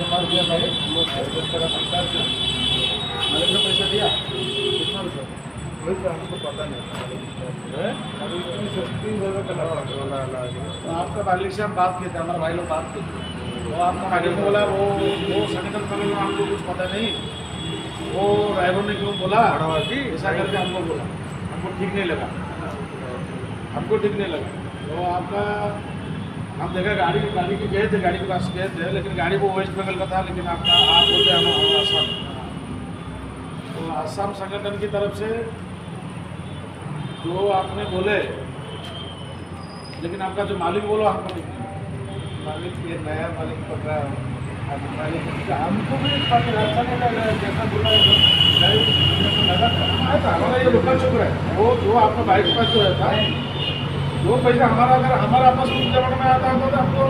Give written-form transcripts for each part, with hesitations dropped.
मार दिया मालिक सरकार से मालिक ने पैसा दिया कितना रुपया वही तो हमको पता नहीं अभी 30,000 का लगा तो आपका मालिक से हम बात किए थे हमारे भाई लोग बात किए थे तो आपका मालिक ने बोला वो संगठन करने में हमको कुछ पता नहीं वो ड्राइवर ने क्यों बोला ऐसा करके हमको बोला हमको ठीक नहीं लगा तो आपका हम देखा गाड़ी की गए थे गाड़ी के पास गए थे लेकिन गाड़ी वो वेस्ट बंगाल का था लेकिन आपका आप बोलते हम आसाम तो आसाम संगठन की तरफ से जो आपने बोले लेकिन आपका जो मालिक बोलो हमको नहीं मालिक ये नया मालिक पड़ रहा है मालिक हमको भी अच्छा नहीं लग रहा है जैसा बोला लगा था हमारा ये लोकल चुप रहा है वो जो आपका बाइक के पास जो रहता है वो पैसा हमारा अगर हमारा आपस में जमा में आता होता तो हमको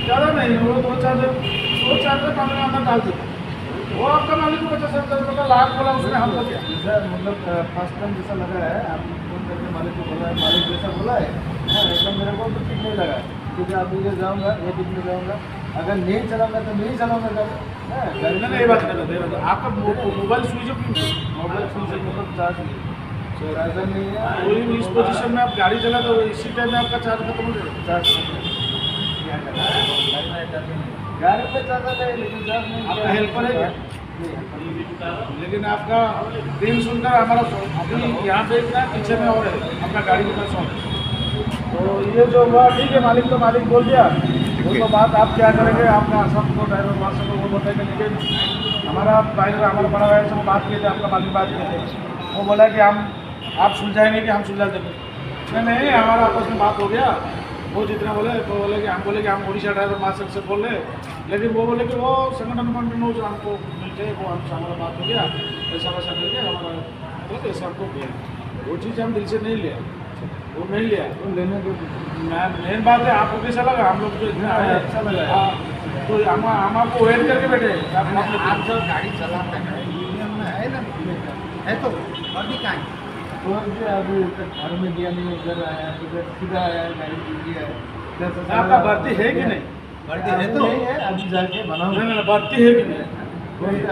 ज़्यादा नहीं वो दो चार पाँच में अंदर डाल देते वो आपका मालिक को 50,000 लाख बोला उसने हमको दिया सर मतलब फर्स्ट टाइम जैसा लगा है आप फोन करके मालिक को बोला है मालिक जैसा बोला है एकदम मेरे को तो ठीक नहीं लगा क्योंकि आप इधर जाऊँगा ये दिन में जाऊँगा अगर नहीं चलाऊँगा तो नहीं चलाऊँगा गाड़ी नहीं ये बात कर आपका mobile switch off mobile switch off मतलब चार्ज नहीं नहीं है कोई भी इस पोजीशन में आप गाड़ी चला तो इसी टाइम में आपका चार्ज खत्म हो जाएगा चार्ज गाड़ी पे चार्जर है लेकिन चार्ज नहीं आपका हेल्पर है क्या लेकिन आपका दिन सुनकर हमारा अभी यहाँ पे इतना पीछे में और है अपना गाड़ी के पास तो ये जो हुआ ठीक है मालिक तो मालिक बोल दिया वो तो बात आप क्या करेंगे आपका सबको ड्राइवर मास्टर को वो बताएंगे लेकिन हमारा ड्राइवर हमारा बड़ा भाई से वो बात किए थे आपका मालिक बात किए थे वो बोला कि हम आप सुलझाएंगे कि हम सुलझा देंगे नहीं हमारा आपस में बात हो गया वो जितना बोले तो बोले कि हम उड़ीसा ड्राइवर मास्टर से बोल रहे लेकिन वो बोले कि वो संगठन जो हमको मिलते वो हमसे हमारा बात हो गया ऐसा वैसा करके हमारा मतलब ऐसा हमको दिया वो चीज़ हम दिल से नहीं लिया वो नहीं लिया तो लेने के मेन बात है आपको कैसा लगा हम लोग जो इतना अच्छा लगा तो हम आपको वेट करके बैठे आप जो गाड़ी चलाते हैं यूनियन में है ना है तो अभी कहाँ तो अभी घर में दिया नहीं उधर आया उधर सीधा आया गाड़ी दिया है आपका भर्ती है कि नहीं भर्ती है तो नहीं है अभी जाके बनाओ नहीं भर्ती है कि नहीं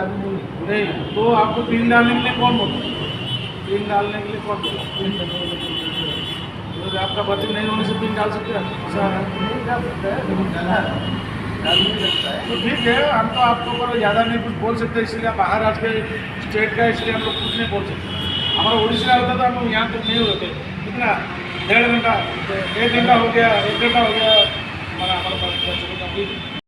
अभी नहीं तो आपको पिन डालने के लिए कौन बोलता है पिन डालने के लिए कौन बोला तो आपका भर्ती नहीं होने से पिन डाल सकते हैं नहीं डाल सकता है लेकिन डाल नहीं सकता है तो ठीक है हम तो आपको ऊपर ज़्यादा नहीं कुछ बोल सकते इसलिए बाहर आज के स्टेट का इसलिए हम लोग कुछ नहीं बोल सकते हमारा उड़ीसा होता तो हम यहाँ तक नहीं होते कितना 1.5 घंटा 1 घंटा हो गया 1 घंटा हो गया हमारा बच्चों को कंप्लीट